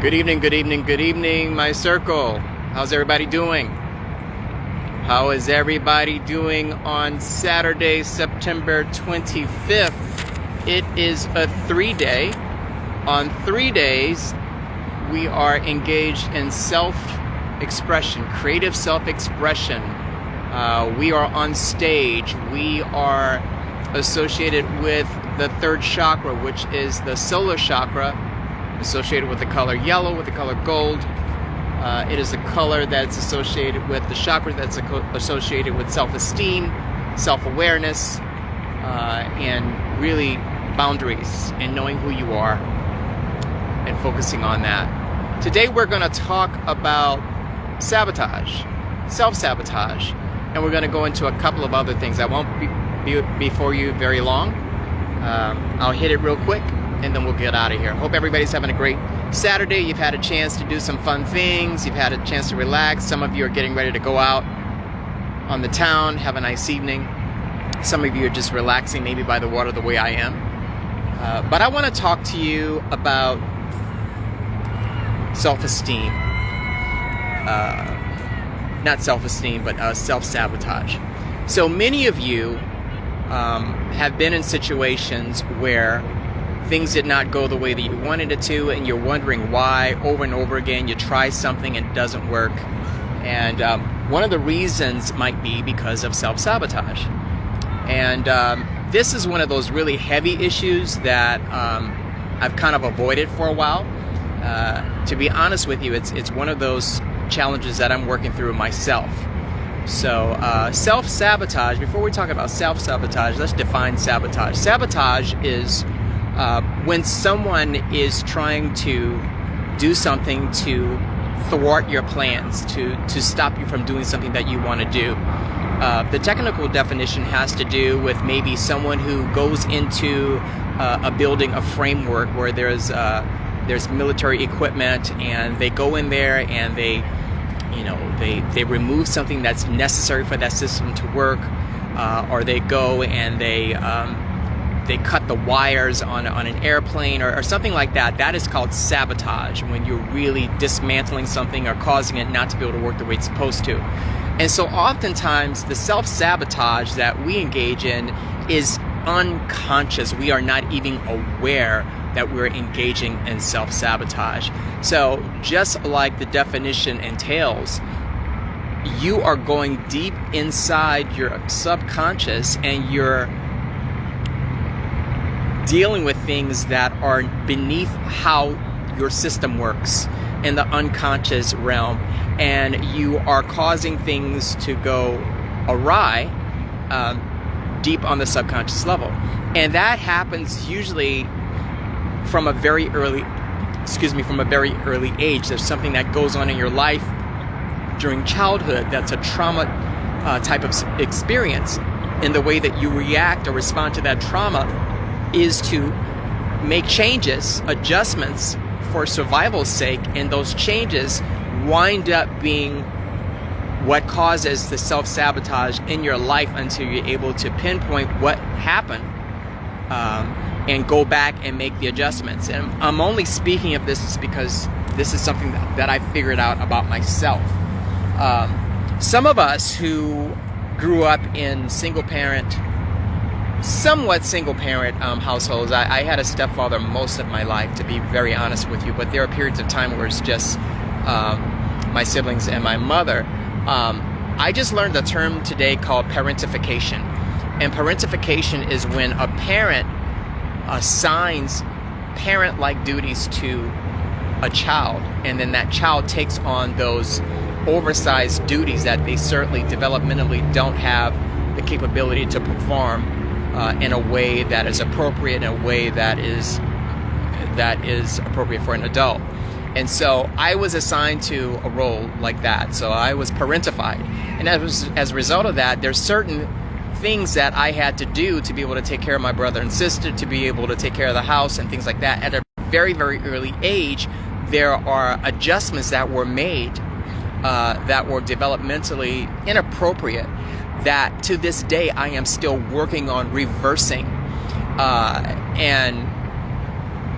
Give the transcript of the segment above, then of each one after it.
Good evening, good evening, good evening, my circle. How's everybody doing? How is everybody doing on Saturday, September 25th? It is a 3-day. On 3 days, we are engaged in self-expression, creative self-expression. We are on stage. We are associated with the third chakra, which is the solar chakra, associated with the color yellow, with the color gold. It is a color that's associated with the chakra that's associated with self-esteem, self-awareness, and really boundaries and knowing who you are and focusing on that. Today we're going to talk about sabotage, self-sabotage, and we're going to go into a couple of other things. I won't be before you very long. I'll hit it real quick and then we'll get out of here. Hope everybody's having a great Saturday. You've had a chance to do some fun things. You've had a chance to relax. Some of you are getting ready to go out on the town, have a nice evening. Some of you are just relaxing maybe by the water the way I am. But I want to talk to you about self-esteem. Not self-esteem, but self-sabotage. So many of you have been in situations where things did not go the way that you wanted it to, and you're wondering why. Over and over again, you try something and it doesn't work. And one of the reasons might be because of self-sabotage. And this is one of those really heavy issues that I've kind of avoided for a while. To be honest with you, it's one of those challenges that I'm working through myself. So self-sabotage, before we talk about self-sabotage, let's define sabotage. Sabotage is when someone is trying to do something to thwart your plans, to stop you from doing something that you want to do. The technical definition has to do with maybe someone who goes into a building, a framework where there's military equipment, and they go in there and they remove something that's necessary for that system to work, or they go and they cut the wires on an airplane or something like that. That is called sabotage, when you're really dismantling something or causing it not to be able to work the way it's supposed to. And so oftentimes the self-sabotage that we engage in is unconscious. We are not even aware that we're engaging in self-sabotage. So just like the definition entails, you are going deep inside your subconscious and you're dealing with things that are beneath how your system works in the unconscious realm, and you are causing things to go awry deep on the subconscious level. And that happens usually from a very early age. There's something that goes on in your life during childhood that's a trauma type of experience, and the way that you react or respond to that trauma is to make changes, adjustments for survival's sake, and those changes wind up being what causes the self-sabotage in your life until you're able to pinpoint what happened and go back and make the adjustments. And I'm only speaking of this because this is something that I figured out about myself. Some of us who grew up in somewhat single-parent households. I had a stepfather most of my life, to be very honest with you, but there are periods of time where it's just my siblings and my mother. I just learned a term today called parentification. And parentification is when a parent assigns parent-like duties to a child, and then that child takes on those oversized duties that they certainly developmentally don't have the capability to perform in a way that is appropriate, in a way that is appropriate for an adult. And so I was assigned to a role like that. So I was parentified. And as a result of that, there's certain things that I had to do to be able to take care of my brother and sister, to be able to take care of the house and things like that. At a very, very early age, there are adjustments that were made that were developmentally inappropriate, that to this day I am still working on reversing. And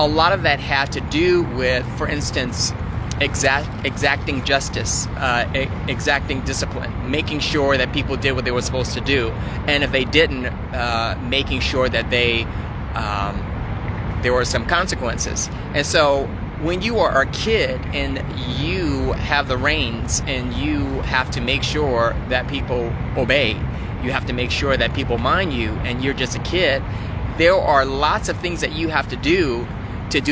a lot of that had to do with, for instance, exacting justice, exacting discipline, making sure that people did what they were supposed to do, and if they didn't, making sure that there were some consequences. And so when you are a kid and you have the reins and you have to make sure that people obey, you have to make sure that people mind you, and you're just a kid, there are lots of things that you have to do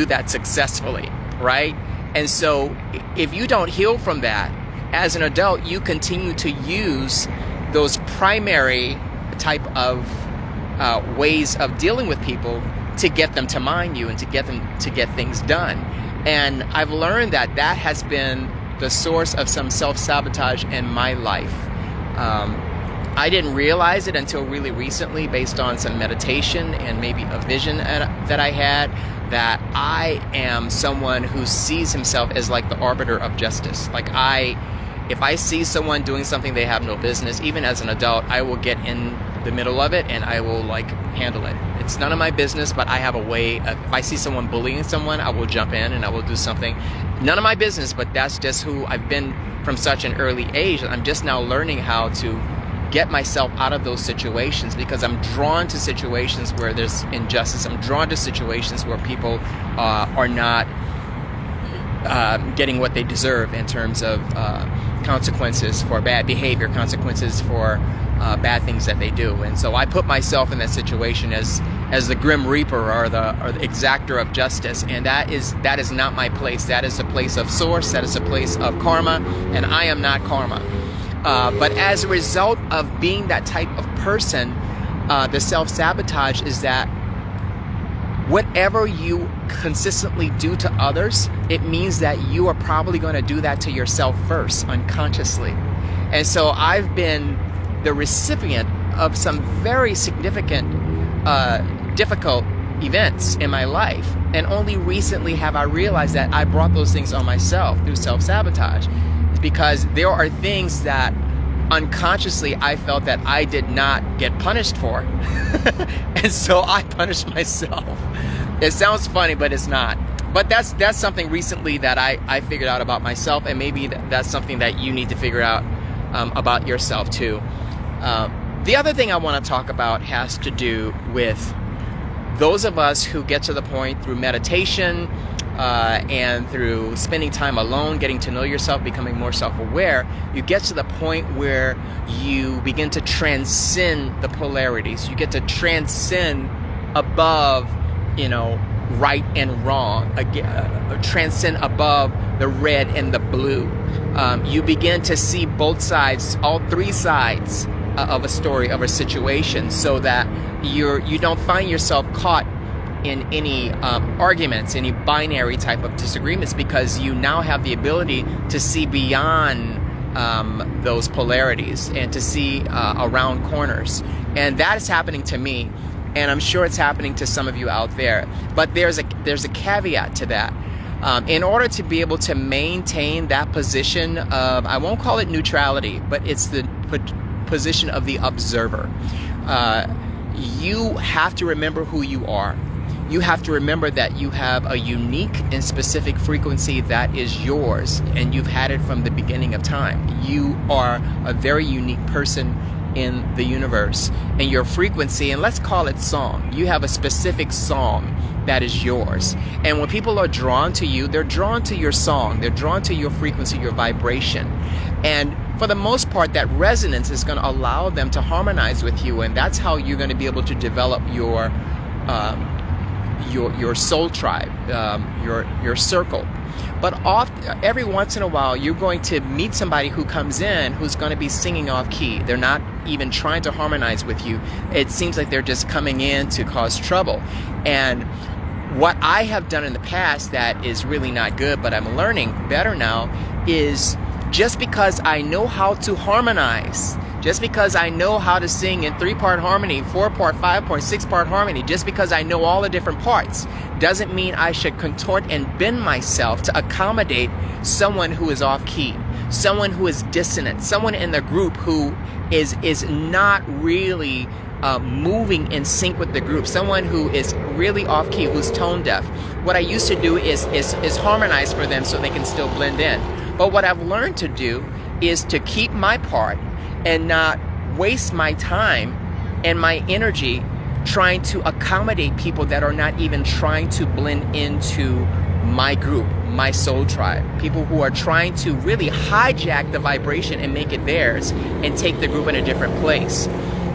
that successfully, right? And so if you don't heal from that, as an adult, you continue to use those primary type of ways of dealing with people to get them to mind you and to get them to get things done. And I've learned that has been the source of some self-sabotage in my life. I didn't realize it until really recently, based on some meditation and maybe a vision that I had, that I am someone who sees himself as like the arbiter of justice. Like if I see someone doing something they have no business, even as an adult, I will get in the middle of it and I will handle it. It's none of my business, but I have a way of, if I see someone bullying someone, I will jump in and I will do something. None of my business, but that's just who I've been from such an early age. I'm just now learning how to get myself out of those situations, because I'm drawn to situations where there's injustice. I'm drawn to situations where people are not getting what they deserve in terms of consequences for bad behavior, consequences for bad things that they do. And so I put myself in that situation as the grim reaper or the exactor of justice, and that is not my place. That is a place of source. That is a place of karma, and I am not karma. But as a result of being that type of person, the self-sabotage is that whatever you consistently do to others, it means that you are probably going to do that to yourself first, unconsciously. And so I've been the recipient of some very significant, difficult events in my life. And only recently have I realized that I brought those things on myself through self-sabotage. Because there are things that unconsciously I felt that I did not get punished for. And so I punished myself. It sounds funny, but it's not. But that's something recently that I figured out about myself, and maybe that's something that you need to figure out about yourself too. The other thing I want to talk about has to do with those of us who get to the point through meditation, and through spending time alone, getting to know yourself, becoming more self-aware, you get to the point where you begin to transcend the polarities. You get to transcend above, right and wrong, transcend above the red and the blue. You begin to see both sides, all three sides of a story, of a situation, so that you don't find yourself caught in any arguments, any binary type of disagreements, because you now have the ability to see beyond those polarities and to see around corners. And that is happening to me, and I'm sure it's happening to some of you out there. But there's a caveat to that. In order to be able to maintain that position of, I won't call it neutrality, but it's the position of the observer, you have to remember who you are. You have to remember that you have a unique and specific frequency that is yours, and you've had it from the beginning of time. You are a very unique person in the universe, and your frequency, and let's call it song, you have a specific song that is yours. And when people are drawn to you, they're drawn to your song, they're drawn to your frequency, your vibration. And for the most part, that resonance is going to allow them to harmonize with you, and that's how you're going to be able to develop your soul tribe, your circle. But every once in a while, you're going to meet somebody who comes in who's going to be singing off key. They're not even trying to harmonize with you. It seems like they're just coming in to cause trouble. And what I have done in the past that is really not good, but I'm learning better now, is just because I know how to harmonize, just because I know how to sing in 3-part harmony, 4-part, 5-part, 6-part harmony, just because I know all the different parts, doesn't mean I should contort and bend myself to accommodate someone who is off key, someone who is dissonant, someone in the group who is not really moving in sync with the group, someone who is really off key, who's tone deaf, what I used to do is harmonize for them so they can still blend in. But what I've learned to do is to keep my part and not waste my time and my energy trying to accommodate people that are not even trying to blend into my group, my soul tribe. People who are trying to really hijack the vibration and make it theirs and take the group in a different place.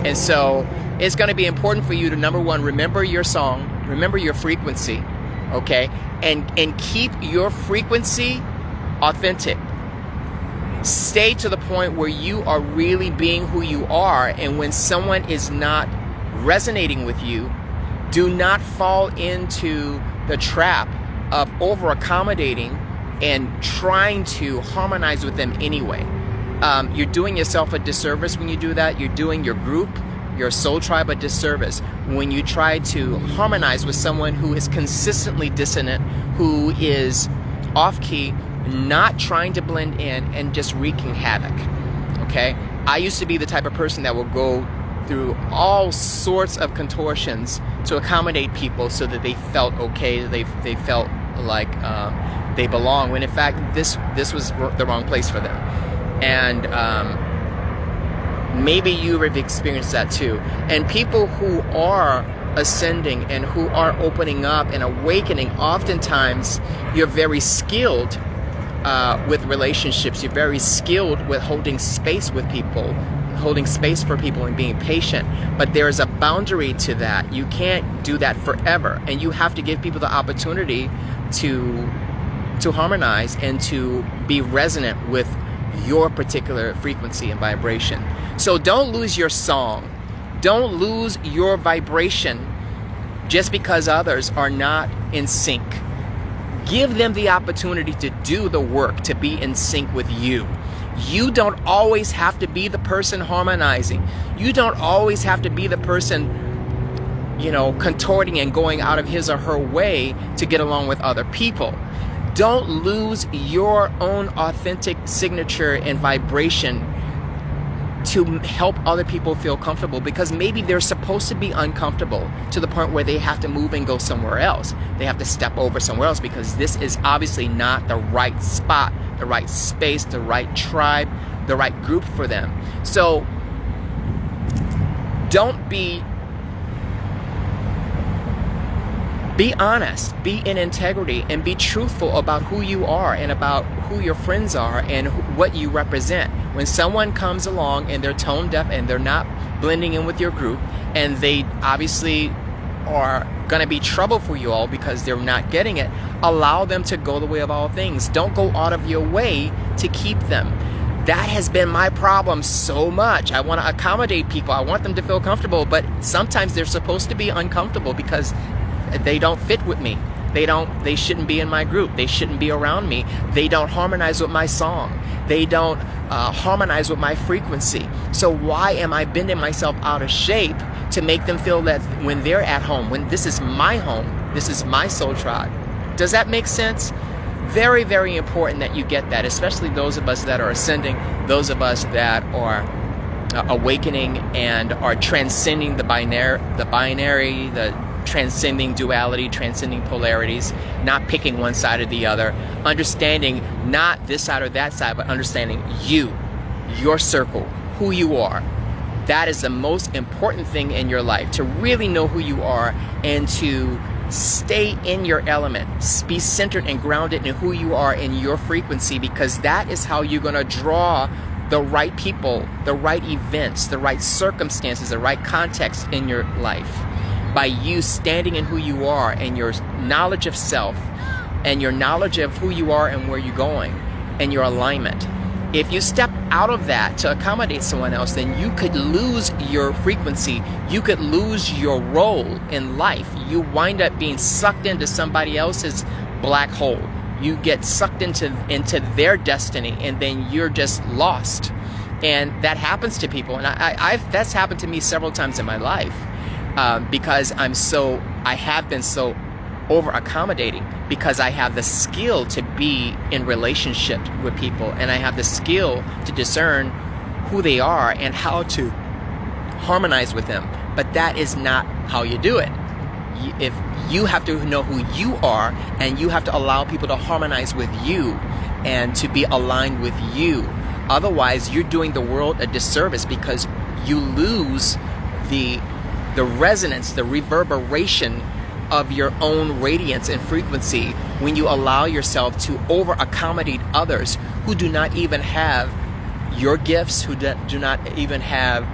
And so it's going to be important for you to, number one, remember your song, remember your frequency, okay? And keep your frequency authentic. Stay to the point where you are really being who you are, and when someone is not resonating with you, do not fall into the trap of over accommodating and trying to harmonize with them anyway. You're doing yourself a disservice when you do that. You're doing your group, your soul tribe, a disservice when you try to harmonize with someone who is consistently dissonant, who is off key, not trying to blend in, and just wreaking havoc. Okay? I used to be the type of person that would go through all sorts of contortions to accommodate people so that they felt okay, they felt like they belong, when in fact this was the wrong place for them. And maybe you have experienced that too. And people who are ascending and who are opening up and awakening, oftentimes you're very skilled with relationships. You're very skilled with holding space with people, holding space for people and being patient. But there is a boundary to that. You can't do that forever. And you have to give people the opportunity to harmonize and to be resonant with your particular frequency and vibration. So don't lose your song. Don't lose your vibration just because others are not in sync. Give them the opportunity to do the work, to be in sync with you. You don't always have to be the person harmonizing. You don't always have to be the person, contorting and going out of his or her way to get along with other people. Don't lose your own authentic signature and vibration to help other people feel comfortable, because maybe they're supposed to be uncomfortable to the point where they have to move and go somewhere else. They have to step over somewhere else because this is obviously not the right spot, the right space, the right tribe, the right group for them. So don't be honest, be in integrity, and be truthful about who you are and about who your friends are and what you represent. When someone comes along and they're tone deaf and they're not blending in with your group, and they obviously are going to be trouble for you all because they're not getting it, allow them to go the way of all things. Don't go out of your way to keep them. That has been my problem so much. I want to accommodate people. I want them to feel comfortable, but sometimes they're supposed to be uncomfortable because they don't fit with me. They shouldn't be in my group. They shouldn't be around me. They don't harmonize with my song. They don't harmonize with my frequency. So why am I bending myself out of shape to make them feel that when they're at home, when this is my home, this is my soul tribe? Does that make sense? Very, very important that you get that, especially those of us that are ascending, those of us that are awakening and are transcending the binary, transcending duality, transcending polarities, not picking one side or the other, understanding not this side or that side, but understanding you, your circle, who you are. That is the most important thing in your life, to really know who you are and to stay in your element. Be centered and grounded in who you are in your frequency, because that is how you're going to draw the right people, the right events, the right circumstances, the right context in your life. By you standing in who you are and your knowledge of self and your knowledge of who you are and where you're going and your alignment. If you step out of that to accommodate someone else, then you could lose your frequency. You could lose your role in life. You wind up being sucked into somebody else's black hole. You get sucked into their destiny, and then you're just lost. And that happens to people. And that's happened to me several times in my life. Because I have been so over accommodating, because I have the skill to be in relationship with people, and I have the skill to discern who they are and how to harmonize with them. But that is not how you do it. if you have to know who you are, and you have to allow people to harmonize with you and to be aligned with you. Otherwise, you're doing the world a disservice, because you lose the resonance, the reverberation of your own radiance and frequency when you allow yourself to over accommodate others who do not even have your gifts, who do not even have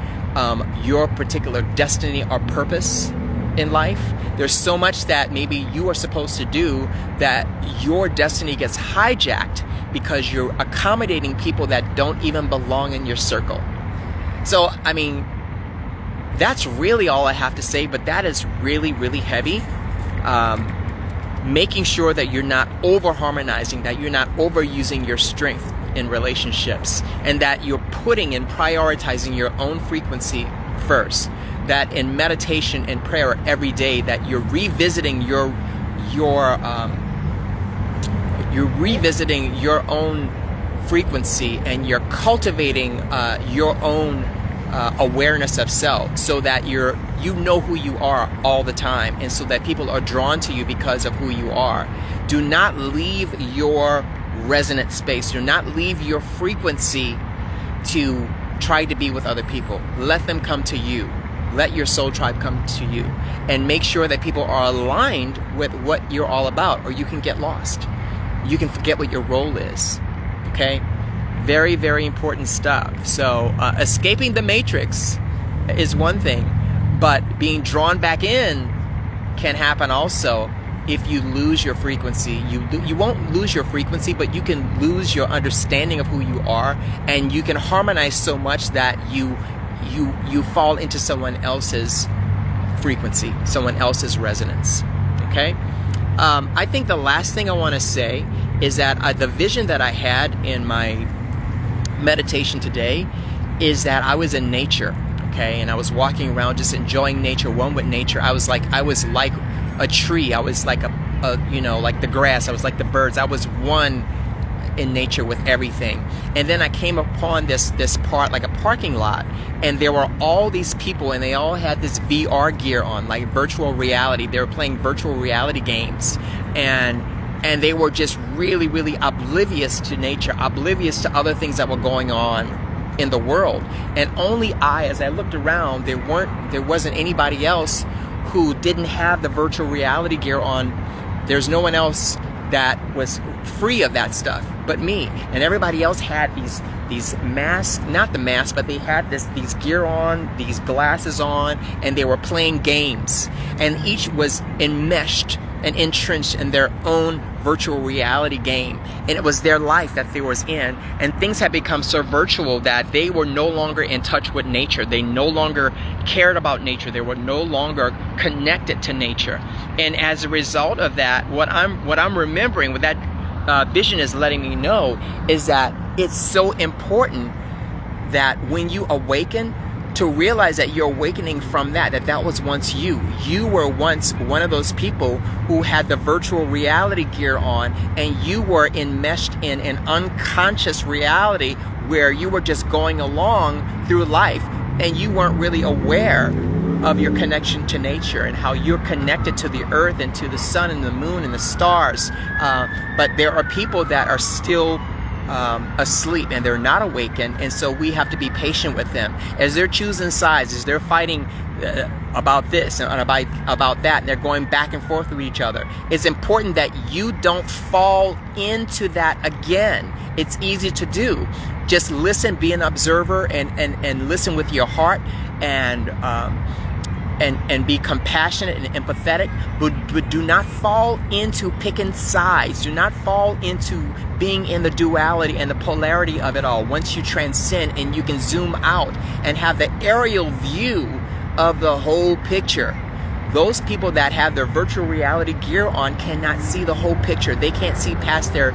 your particular destiny or purpose in life. There's so much that maybe you are supposed to do that your destiny gets hijacked because you're accommodating people that don't even belong in your circle. So, I mean, that's really all I have to say, but that is really, really heavy. Making sure that you're not over harmonizing, that you're not overusing your strength in relationships, and that you're putting and prioritizing your own frequency first. That in meditation and prayer every day, that you're revisiting you're revisiting your own frequency, and you're cultivating your own awareness of self, so that you know who you are all the time, and so that people are drawn to you because of who you are. Do not leave your resonant space. Do not leave your frequency to try to be with other people. Let them come to you. Let your soul tribe come to you, and make sure that people are aligned with what you're all about, or you can get lost. You can forget what your role is. Okay? Very, very important stuff. So escaping the matrix is one thing, but being drawn back in can happen also if you lose your frequency. You won't lose your frequency, but you can lose your understanding of who you are, and you can harmonize so much that you fall into someone else's frequency, someone else's resonance. Okay? I think the last thing I want to say is that the vision that I had in my meditation today is that I was in nature, okay, and I was walking around just enjoying nature, one with nature. I was like a tree. I was like like the grass. I was like the birds. I was one in nature with everything. And then I came upon this part, like a parking lot, and there were all these people, and they all had this VR gear on, like virtual reality. They were playing virtual reality games, and they were just really, really oblivious to nature, oblivious to other things that were going on in the world. And only as I looked around, there wasn't anybody else who didn't have the virtual reality gear on. There's no one else that was free of that stuff but me. And everybody else had these masks, not the masks, but they had these gear on, these glasses on, and they were playing games. And each was enmeshed and entrenched in their own virtual reality game, and it was their life that they was in, and things had become so virtual that they were no longer in touch with nature. They no longer cared about nature. They were no longer connected to nature. And as a result of that, what I'm remembering, what that vision is letting me know, is that it's so important that when you awaken, to realize that you're awakening from that was once you. You were once one of those people who had the virtual reality gear on, and you were enmeshed in an unconscious reality where you were just going along through life, and you weren't really aware of your connection to nature and how you're connected to the earth and to the sun and the moon and the stars. But there are people that are still asleep, and they're not awakened, and so we have to be patient with them as they're choosing sides, as they're fighting about this and about that, and they're going back and forth with each other. It's important that you don't fall into that again. It's easy to do. Just listen, be an observer, and listen with your heart, and be compassionate and empathetic, but do not fall into picking sides. Do not fall into being in the duality and the polarity of it all. Once you transcend and you can zoom out and have the aerial view of the whole picture, those people that have their virtual reality gear on cannot see the whole picture. They can't see past their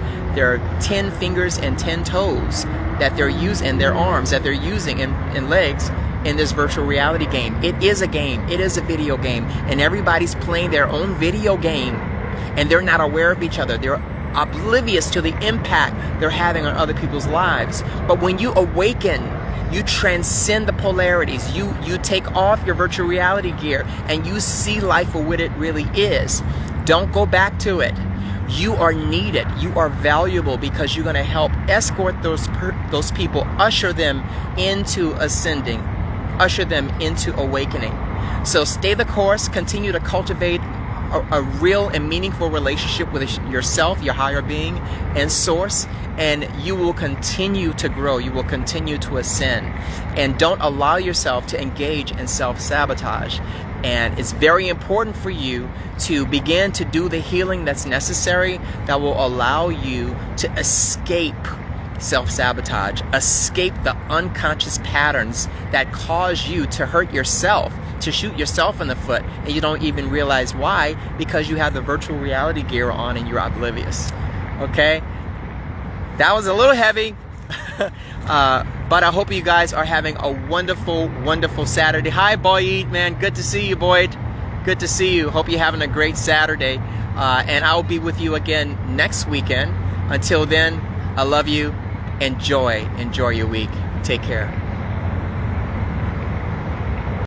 10 fingers and 10 toes that they're using, their arms that they're using, and legs in this virtual reality game. It is a game. It is a video game. And everybody's playing their own video game. And they're not aware of each other. They're oblivious to the impact they're having on other people's lives. But when you awaken You transcend the polarities. You take off your virtual reality gear and you see life for what it really is. Don't go back to it. You are needed. You are valuable because you're going to help escort those people, usher them into ascending, usher them into awakening. So stay the course. Continue to cultivate a real and meaningful relationship with yourself, your higher being, and source, and you will continue to grow. You will continue to ascend. And don't allow yourself to engage in self-sabotage. And it's very important for you to begin to do the healing that's necessary that will allow you to escape self-sabotage, escape the unconscious patterns that cause you to hurt yourself, to shoot yourself in the foot, and you don't even realize why, because you have the virtual reality gear on and you're oblivious. Okay? That was a little heavy, but I hope you guys are having a wonderful, wonderful Saturday. Hi, Boyd, man. Good to see you, Boyd. Good to see you. Hope you're having a great Saturday. And I'll be with you again next weekend. Until then, I love you. Enjoy your week. Take care.